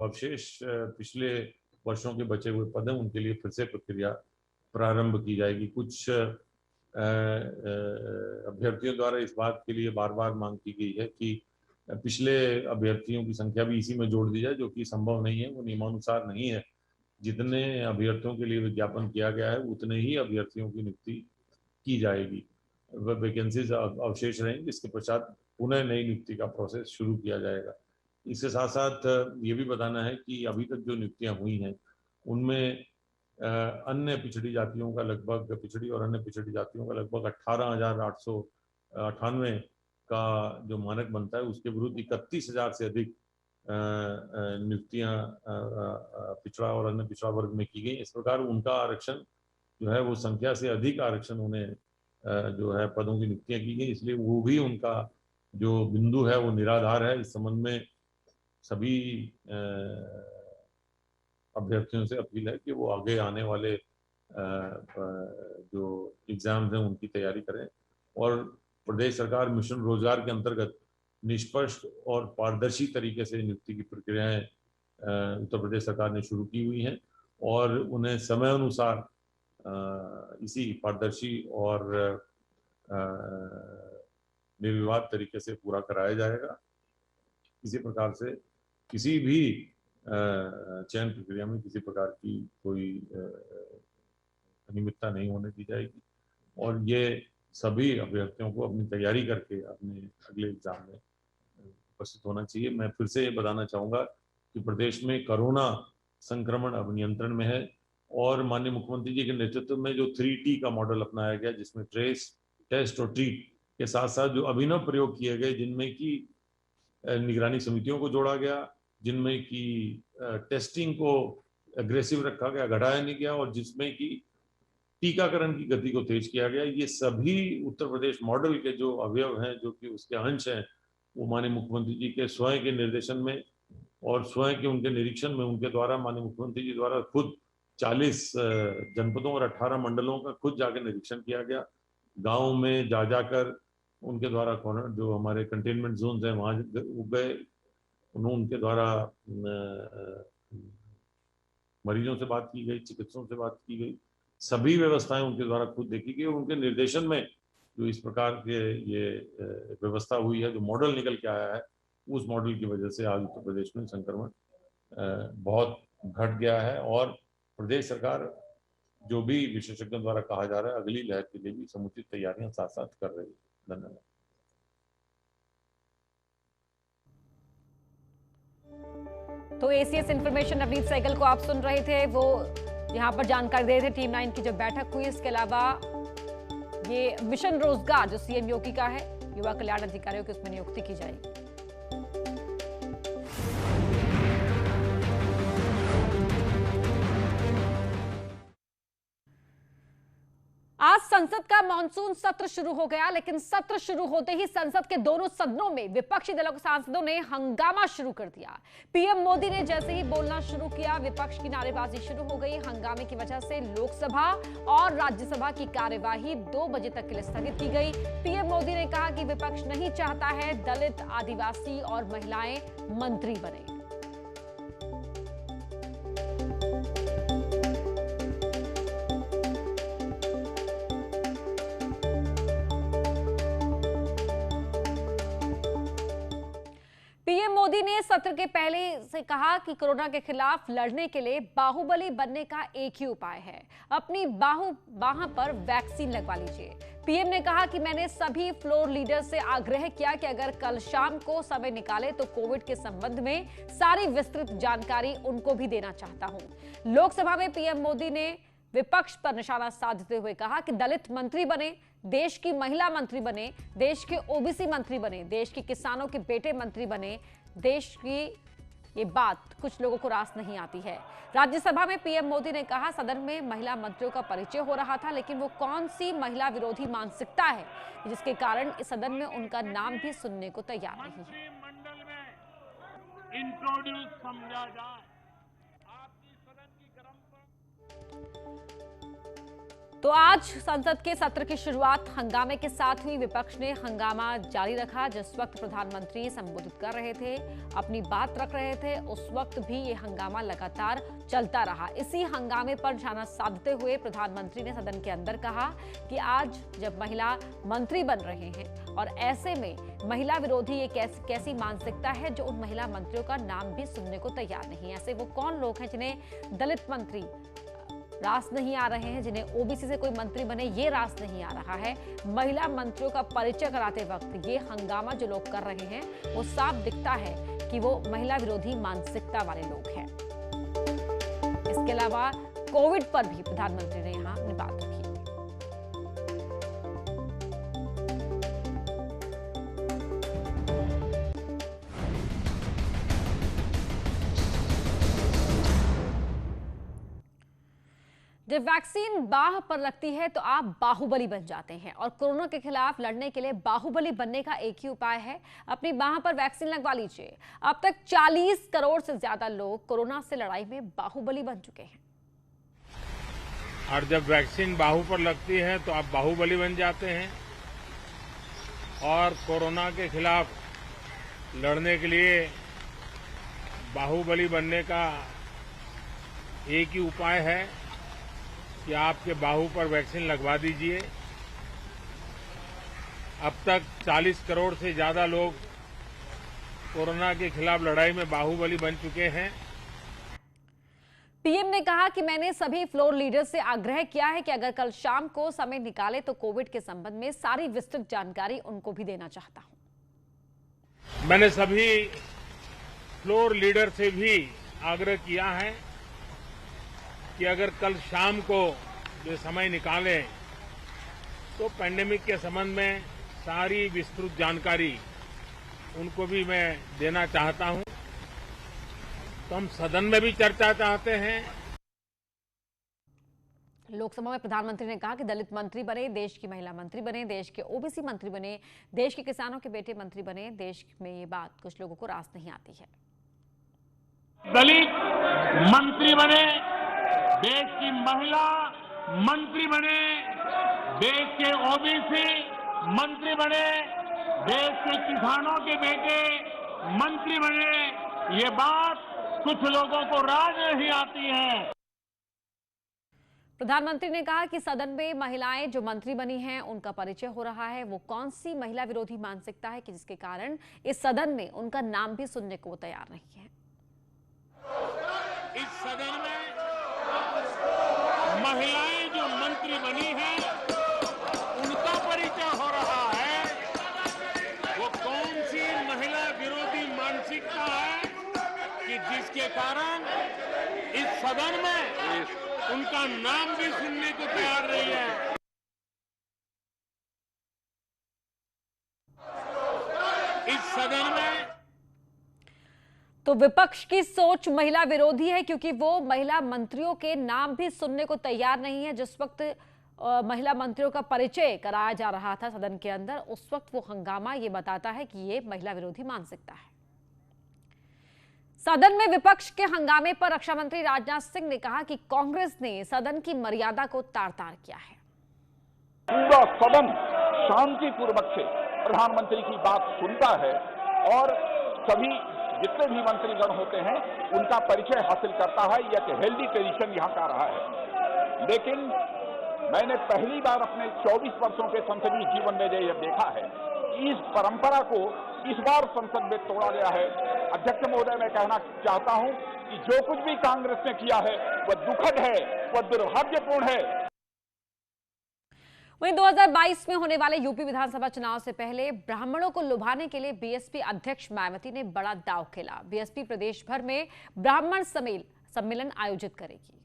अवशेष पिछले वर्षों के बचे हुए पद हैं उनके लिए फिर से प्रक्रिया प्रारंभ की जाएगी। कुछ अभ्यर्थियों द्वारा इस बात के लिए बार बार मांग की गई है कि पिछले अभ्यर्थियों की संख्या भी इसी में जोड़ दी जाए, जो कि संभव नहीं है, वो नियमानुसार नहीं है। जितने अभ्यर्थियों के लिए विज्ञापन किया गया है उतने ही अभ्यर्थियों की नियुक्ति की जाएगी। वह वैकेंसीज अवशेष रहेंगी, इसके पश्चात पुनः नई नियुक्ति का प्रोसेस शुरू किया जाएगा। इसके साथ साथ ये भी बताना है कि अभी तक जो नियुक्तियां हुई हैं उनमें अन्य पिछड़ी जातियों का लगभग, पिछड़ी और अन्य पिछड़ी जातियों का लगभग 18,898 का जो मानक बनता है उसके विरुद्ध 31,000 से अधिक नियुक्तियां पिछड़ा और अन्य पिछड़ा वर्ग में की गई। इस प्रकार उनका आरक्षण जो है वो संख्या से अधिक आरक्षण उन्हें जो है पदों की नियुक्तियां की गई, इसलिए वो भी उनका जो बिंदु है वो निराधार है। इस संबंध में सभी अभ्यर्थियों से अपील है कि वो आगे आने वाले जो एग्जाम्स हैं उनकी तैयारी करें और प्रदेश सरकार मिशन रोजगार के अंतर्गत निष्पक्ष और पारदर्शी तरीके से नियुक्ति की प्रक्रियाएं उत्तर प्रदेश सरकार ने शुरू की हुई हैं और उन्हें समय अनुसार इसी पारदर्शी और निर्विवाद तरीके से पूरा कराया जाएगा। इसी प्रकार से किसी भी चयन प्रक्रिया में किसी प्रकार की कोई अनियमितता नहीं होने दी जाएगी और ये सभी अभ्यर्थियों को अपनी तैयारी करके अपने अगले एग्जाम में उपस्थित होना चाहिए। मैं फिर से ये बताना चाहूँगा कि प्रदेश में कोरोना संक्रमण अब नियंत्रण में है और माननीय मुख्यमंत्री जी के नेतृत्व में जो 3T का मॉडल अपनाया गया, जिसमें ट्रेस, टेस्ट और ट्रीट के साथ साथ जो अभिनव प्रयोग किए गए, जिनमें कि निगरानी समितियों को जोड़ा गया, जिनमें कि टेस्टिंग को एग्रेसिव रखा गया, घटाया नहीं गया, और जिसमें कि टीकाकरण की गति को तेज किया गया, ये सभी उत्तर प्रदेश मॉडल के जो अवयव हैं, जो कि उसके अंश हैं, वो माननीय मुख्यमंत्री जी के स्वयं के निर्देशन में और स्वयं के उनके निरीक्षण में उनके द्वारा माननीय मुख्यमंत्री जी द्वारा खुद 40 जनपदों और 18 मंडलों का खुद जाकर निरीक्षण किया गया। गाँव में जा जाकर उनके द्वारा जो हमारे कंटेनमेंट जोन हैं वहाँ गए, उनके द्वारा मरीजों से बात की गई, चिकित्सकों से बात की गई, सभी व्यवस्थाएं उनके द्वारा खुद देखी गई और उनके निर्देशन में जो इस प्रकार के ये व्यवस्था हुई है, जो मॉडल निकल के आया है, उस मॉडल की वजह से आज उत्तर प्रदेश में संक्रमण बहुत घट गया है और प्रदेश सरकार जो भी विशेषज्ञों द्वारा कहा जा रहा है अगली लहर के लिए भी समुचित तैयारियां साथ साथ कर रही है। धन्यवाद। तो एसीएस इंफॉर्मेशन नवनीत सहगल को आप सुन रहे थे, वो यहां पर जानकारी दे रहे थे टीम 9 की जब बैठक हुई। इसके अलावा ये मिशन रोजगार जो सीएम योगी का है, युवा कल्याण अधिकारियों की उसमें नियुक्ति की जाएगी। आज संसद का मानसून सत्र शुरू हो गया, लेकिन सत्र शुरू होते ही संसद के दोनों सदनों में विपक्षी दलों के सांसदों ने हंगामा शुरू कर दिया। पीएम मोदी ने जैसे ही बोलना शुरू किया, विपक्ष की नारेबाजी शुरू हो गई। हंगामे की वजह से लोकसभा और राज्यसभा की कार्यवाही 2 बजे तक के लिए स्थगित की गई। पीएम मोदी ने कहा कि विपक्ष नहीं चाहता है दलित, आदिवासी और महिलाएं मंत्री बने। पीएम मोदी ने सत्र के पहले से कहा कि कोरोना के खिलाफ लड़ने के लिए बाहुबली बनने का एक ही उपाय है, अपनी बाह पर वैक्सीन लगवा लीजिए। पीएम ने कहा कि मैंने सभी फ्लोर लीडर से आग्रह किया कि अगर कल शाम को समय निकाले तो कोविड के संबंध में सारी विस्तृत जानकारी उनको भी देना चाहता हूं। लोकसभा में पीएम मोदी ने विपक्ष पर निशाना साधते हुए कहा कि दलित मंत्री बने, देश की महिला मंत्री बने, देश के ओबीसी मंत्री बने, देश के किसानों के बेटे मंत्री बने। देश की ये बात कुछ लोगों को रास नहीं आती है। राज्यसभा में पीएम मोदी ने कहा सदन में महिला मंत्रियों का परिचय हो रहा था, लेकिन वो कौन सी महिला विरोधी मानसिकता है जिसके कारण इस सदन में उनका नाम भी सुनने को तैयार नहीं है। मंडल में इंट्रोड्यूस समझा जाए। आपकी सदन की तो आज संसद के सत्र की शुरुआत हंगामे के साथ हुई। विपक्ष ने हंगामा जारी रखा। जिस वक्त प्रधानमंत्री संबोधित कर रहे थे, अपनी बात रख रहे थे, उस वक्त भी ये हंगामा लगातार चलता रहा। इसी हंगामे पर निशाना साधते हुए प्रधानमंत्री ने सदन के अंदर कहा कि आज जब महिला मंत्री बन रहे हैं और ऐसे में महिला विरोधी ये कैसी मानसिकता है जो उन महिला मंत्रियों का नाम भी सुनने को तैयार नहीं। ऐसे वो कौन लोग हैं जिन्हें दलित मंत्री रास नहीं आ रहे हैं, जिन्हें ओबीसी से कोई मंत्री बने ये रास नहीं आ रहा है। महिला मंत्रियों का परिचय कराते वक्त ये हंगामा जो लोग कर रहे हैं वो साफ दिखता है कि वो महिला विरोधी मानसिकता वाले लोग हैं। इसके अलावा कोविड पर भी प्रधानमंत्री ने यहां अपनी बात रखी। जब वैक्सीन बाह पर लगती है तो आप बाहुबली बन जाते हैं और कोरोना के खिलाफ लड़ने के लिए बाहुबली बनने का एक ही उपाय है, अपनी बाह पर वैक्सीन लगवा लीजिए। अब तक 40 करोड़ से ज्यादा लोग कोरोना से लड़ाई में बाहुबली बन चुके हैं। और जब वैक्सीन बाहु पर लगती है तो आप बाहुबली बन जाते हैं और कोरोना के खिलाफ लड़ने के लिए बाहुबली बनने का एक ही उपाय है कि आपके बाहु पर वैक्सीन लगवा दीजिए। अब तक 40 करोड़ से ज्यादा लोग कोरोना के खिलाफ लड़ाई में बाहुबली बन चुके हैं। पीएम ने कहा कि मैंने सभी फ्लोर लीडर से आग्रह किया है कि अगर कल शाम को समय निकाले तो कोविड के संबंध में सारी विस्तृत जानकारी उनको भी देना चाहता हूं। मैंने सभी फ्लोर लीडर से भी आग्रह किया है कि अगर कल शाम को जो समय निकाले तो पैंडेमिक के संबंध में सारी विस्तृत जानकारी उनको भी मैं देना चाहता हूं। तो हम सदन में भी चर्चा चाहते हैं। लोकसभा में प्रधानमंत्री ने कहा कि दलित मंत्री बने, देश की महिला मंत्री बने, देश के ओबीसी मंत्री बने, देश के किसानों के बेटे मंत्री बने। देश में ये बात कुछ लोगों को रास नहीं आती है। दलित मंत्री बने, देश की महिला मंत्री बने, देश के ओबीसी मंत्री बने, देश के किसानों के बेटे मंत्री बने, ये बात कुछ लोगों को राज नहीं आती है। प्रधानमंत्री ने कहा कि सदन में महिलाएं जो मंत्री बनी हैं उनका परिचय हो रहा है। वो कौन सी महिला विरोधी मानसिकता है कि जिसके कारण इस सदन में उनका नाम भी सुनने को तैयार नहीं है। इस सदन में महिलाएं जो मंत्री बनी हैं उनका परिचय हो रहा है। वो कौन सी महिला विरोधी मानसिकता है कि जिसके कारण इस सदन में उनका नाम भी सुनने को तैयार नहीं है। इस सदन में तो विपक्ष की सोच महिला विरोधी है क्योंकि वो महिला मंत्रियों के नाम भी सुनने को तैयार नहीं है। जिस वक्त महिला मंत्रियों का परिचय कराया जा रहा था सदन के अंदर, उस वक्त वो हंगामा ये बताता है कि ये महिला विरोधी मानसिकता है। सदन में विपक्ष के हंगामे पर रक्षा मंत्री राजनाथ सिंह ने कहा कि कांग्रेस ने सदन की मर्यादा को तार-तार किया है। पूरा सदन शांतिपूर्वक से प्रधानमंत्री की बात सुनता है और सभी जितने भी मंत्रीगण होते हैं उनका परिचय हासिल करता है। यह एक हेल्दी ट्रेडिशन यहाँ का रहा है। लेकिन मैंने पहली बार अपने 24 वर्षों के संसदीय जीवन में यह देखा है कि इस परंपरा को इस बार संसद में तोड़ा गया है। अध्यक्ष महोदय, मैं कहना चाहता हूं कि जो कुछ भी कांग्रेस ने किया है वह दुखद है, वह दुर्भाग्यपूर्ण है। वहीं 2022 में होने वाले यूपी विधानसभा चुनाव से पहले ब्राह्मणों को लुभाने के लिए बीएसपी अध्यक्ष मायावती ने बड़ा दांव खेला। बीएसपी प्रदेश भर में ब्राह्मण सम्मेलन आयोजित करेगी।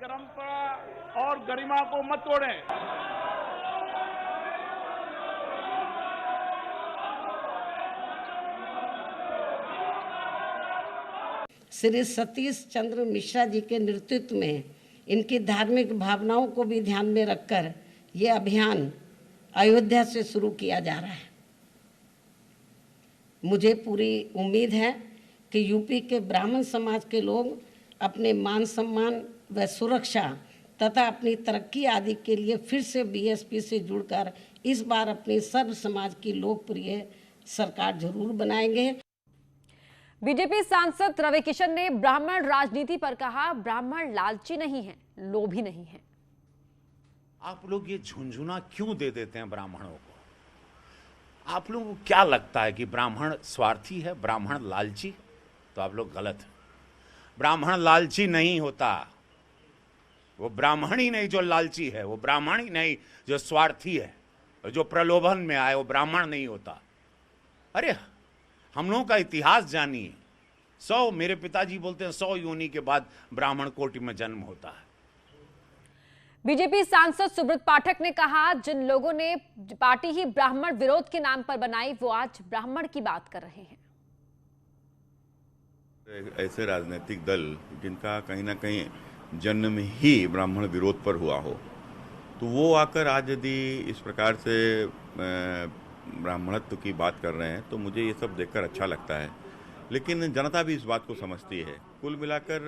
परंपरा और गरिमा को मत तोड़ें। श्री सतीश चंद्र मिश्रा जी के नेतृत्व में इनकी धार्मिक भावनाओं को भी ध्यान में रखकर ये अभियान अयोध्या से शुरू किया जा रहा है। मुझे पूरी उम्मीद है कि यूपी के ब्राह्मण समाज के लोग अपने मान सम्मान व सुरक्षा तथा अपनी तरक्की आदि के लिए फिर से बीएसपी से जुड़कर इस बार अपनी सर्व समाज की लोकप्रिय सरकार जरूर बनाएंगे। बीजेपी सांसद रवि किशन ने ब्राह्मण राजनीति पर कहा, ब्राह्मण लालची नहीं है, लोभी नहीं है। आप लोग ये झुंझुना क्यों दे देते हैं ब्राह्मणों को? आप लोगों को क्या लगता है कि ब्राह्मण स्वार्थी है, ब्राह्मण लालची? तो आप लोग गलत हैं। ब्राह्मण लालची नहीं होता। वो ब्राह्मण ही नहीं जो लालची है, वो ब्राह्मण ही नहीं जो स्वार्थी है, और जो प्रलोभन में आए वो ब्राह्मण नहीं होता। अरे हम लोगों का इतिहास जानिए। 100, मेरे पिताजी बोलते हैं 100 योनि के बाद ब्राह्मण कोटि में जन्म होता है। बीजेपी सांसद सुब्रत पाठक ने कहा, जिन लोगों ने पार्टी ही ब्राह्मण विरोध के नाम पर बनाई, वो आज ब्राह्मण की बात कर रहे हैं। ऐसे राजनीतिक दल जिनका कहीं ना कहीं जन्म ही ब्राह्मण विरोध पर हुआ हो, तो वो आकर आज यदि इस प्रकार से ब्राह्मणत्व की बात कर रहे हैं, तो मुझे ये सब देखकर अच्छा लगता है। लेकिन जनता भी इस बात को समझती है। कुल मिलाकर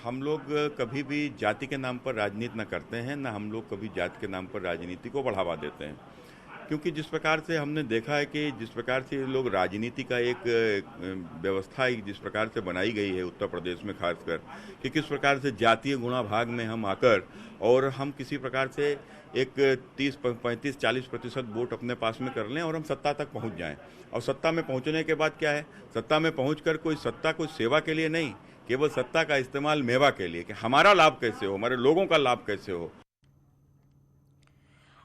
हम लोग कभी भी जाति के नाम पर राजनीति न करते हैं, न हम लोग कभी जाति के नाम पर राजनीति को बढ़ावा देते हैं। क्योंकि जिस प्रकार से हमने देखा है कि जिस प्रकार से लोग राजनीति का एक व्यवस्था जिस प्रकार से बनाई गई है उत्तर प्रदेश में खासकर, कि किस प्रकार से जातीय गुणा भाग में हम आकर और हम किसी प्रकार से एक 30, 35, 40% वोट अपने पास में कर लें और हम सत्ता तक पहुंच जाएं। और सत्ता में पहुंचने के बाद क्या है, सत्ता में पहुंचकर कोई सत्ता कोई सेवा के लिए नहीं, केवल सत्ता का इस्तेमाल मेवा के लिए, कि हमारा लाभ कैसे हो, हमारे लोगों का लाभ कैसे हो।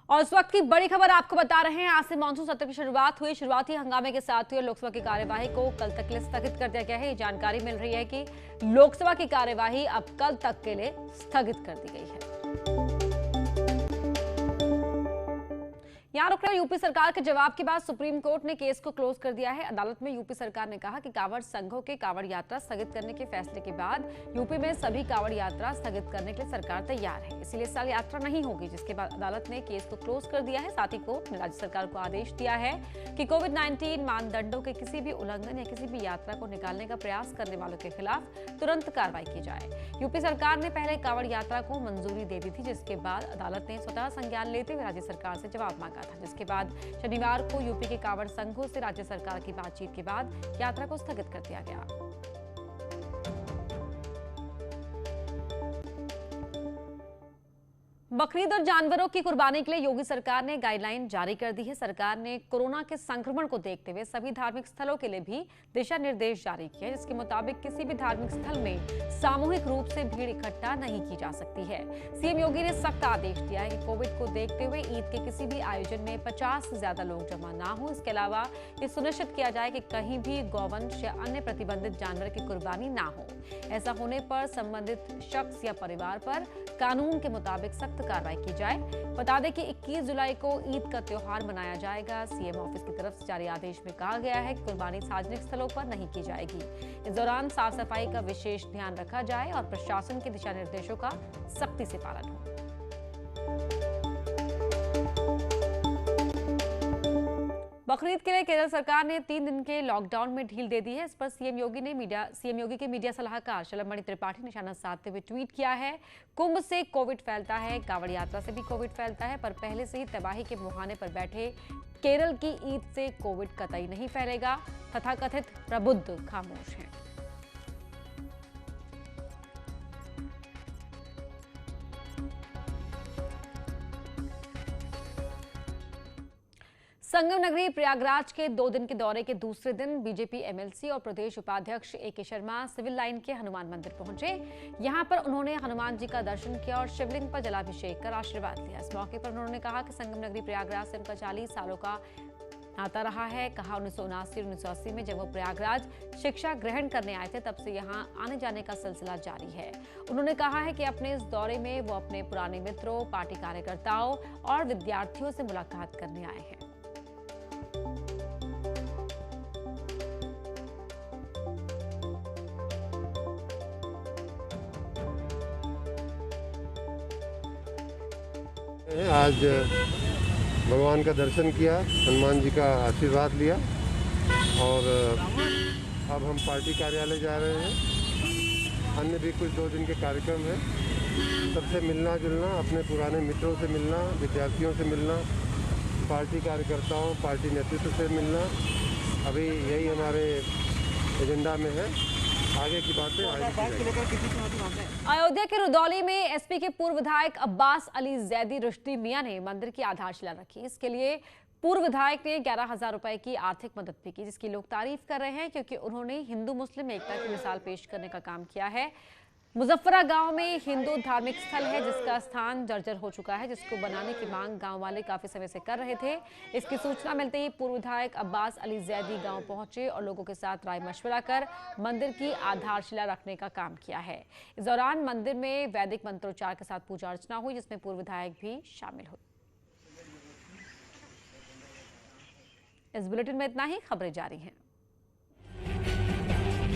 और इस वक्त की बड़ी खबर आपको बता रहे हैं, आज से मानसून सत्र की शुरुआत हुई। शुरुआती हंगामे के साथ हुई लोकसभा की कार्यवाही को कल तक के लिए स्थगित कर दिया गया है। ये जानकारी मिल रही है कि लोकसभा की कार्यवाही अब कल तक के लिए स्थगित कर दी गई है। यहाँ रुक रहे यूपी सरकार के जवाब के बाद सुप्रीम कोर्ट ने केस को क्लोज कर दिया है। अदालत में यूपी सरकार ने कहा कि कांवड़ संघों के कांवड़ यात्रा स्थगित करने के फैसले के बाद यूपी में सभी कांवड़ यात्रा स्थगित करने के लिए सरकार तैयार है, इसलिए इस साल यात्रा नहीं होगी। जिसके बाद अदालत ने केस को क्लोज कर दिया है। साथ ही कोर्ट ने राज्य सरकार को आदेश दिया है कि कोविड-19 मानदंडों के किसी भी उल्लंघन या किसी भी यात्रा को निकालने का प्रयास करने वालों के खिलाफ तुरंत कार्रवाई की जाए। यूपी सरकार ने पहले कांवड़ यात्रा को मंजूरी दे दी थी, जिसके बाद अदालत ने स्वतः संज्ञान लेते हुए राज्य सरकार से जवाब मांगा था। जिसके बाद शनिवार को यूपी के कांवड़ संघों से राज्य सरकार की बातचीत के बाद यात्रा को स्थगित कर दिया गया। बकरीद और जानवरों की कुर्बानी के लिए योगी सरकार ने गाइडलाइन जारी कर दी है। सरकार ने कोरोना के संक्रमण को देखते हुए सभी धार्मिक स्थलों के लिए भी दिशा निर्देश जारी किए, जिसके मुताबिक किसी भी धार्मिक स्थल में सामूहिक रूप से भीड़ इकट्ठा नहीं की जा सकती है। सीएम योगी ने सख्त आदेश दिया है कि कोविड को देखते हुए ईद के किसी भी आयोजन में 50 से ज्यादा लोग जमा ना हो। इसके अलावा ये सुनिश्चित किया जाए कि कहीं भी गौवंश या अन्य प्रतिबंधित जानवर की कुर्बानी ना हो। ऐसा होने पर संबंधित शख्स या परिवार पर कानून के मुताबिक सख्त कार्रवाई की जाए। बता दें कि 21 जुलाई को ईद का त्योहार मनाया जाएगा। सीएम ऑफिस की तरफ से जारी आदेश में कहा गया है कि कुर्बानी सार्वजनिक स्थलों पर नहीं की जाएगी। इस दौरान साफ सफाई का विशेष ध्यान रखा जाए और प्रशासन के दिशा निर्देशों का सख्ती से पालन हो। बकरीद के लिए केरल सरकार ने 3 दिन के लॉकडाउन में ढील दे दी है। इस पर सीएम योगी के मीडिया सलाहकार शलभमणि त्रिपाठी ने निशाना साधते हुए ट्वीट किया है, कुंभ से कोविड फैलता है, कांवड़ यात्रा से भी कोविड फैलता है, पर पहले से ही तबाही के मुहाने पर बैठे केरल की ईद से कोविड कतई नहीं फैलेगा। तथाकथित प्रबुद्ध खामोश हैं। संगम नगरी प्रयागराज के 2 दिन के दौरे के दूसरे दिन बीजेपी एमएलसी और प्रदेश उपाध्यक्ष एके शर्मा सिविल लाइन के हनुमान मंदिर पहुंचे। यहां पर उन्होंने हनुमान जी का दर्शन किया और शिवलिंग पर जलाभिषेक कर आशीर्वाद लिया। इस मौके पर उन्होंने कहा कि संगम नगरी प्रयागराज से उनका 40 सालों का नाता रहा है। कहा 1979 और 1980 में जब वो प्रयागराज शिक्षा ग्रहण करने आए थे, तब से यहां आने जाने का सिलसिला जारी है। उन्होंने कहा है कि अपने इस दौरे में वो अपने पुराने मित्रों, पार्टी कार्यकर्ताओं और विद्यार्थियों से मुलाकात करने आए हैं। आज भगवान का दर्शन किया, हनुमान जी का आशीर्वाद लिया और अब हम पार्टी कार्यालय जा रहे हैं। अन्य भी कुछ 2 दिन के कार्यक्रम हैं। सबसे मिलना जुलना, अपने पुराने मित्रों से मिलना, विद्यार्थियों से मिलना, पार्टी कार्यकर्ताओं, पार्टी नेतृत्व से मिलना, अभी यही हमारे एजेंडा में है। आगे की बातें अयोध्या के रुदौली में एसपी के पूर्व विधायक अब्बास अली जैदी रुश्दी मियां ने मंदिर की आधारशिला रखी। इसके लिए पूर्व विधायक ने 11,000 रुपए की आर्थिक मदद भी की, जिसकी लोग तारीफ कर रहे हैं क्योंकि उन्होंने हिंदू मुस्लिम एकता की मिसाल पेश करने का काम किया है। मुजफ्फरा गांव में हिंदू धार्मिक स्थल है जिसका स्थान जर्जर हो चुका है, जिसको बनाने की मांग गांव वाले काफी समय से कर रहे थे। इसकी सूचना मिलते ही पूर्व विधायक अब्बास अली जैदी गांव पहुंचे और लोगों के साथ राय मशवरा कर मंदिर की आधारशिला रखने का काम किया है। इस दौरान मंदिर में वैदिक मंत्रोच्चार के साथ पूजा अर्चना हुई, जिसमें पूर्व विधायक भी शामिल हुए। इस बुलेटिन में इतना ही। खबरें जारी हैं।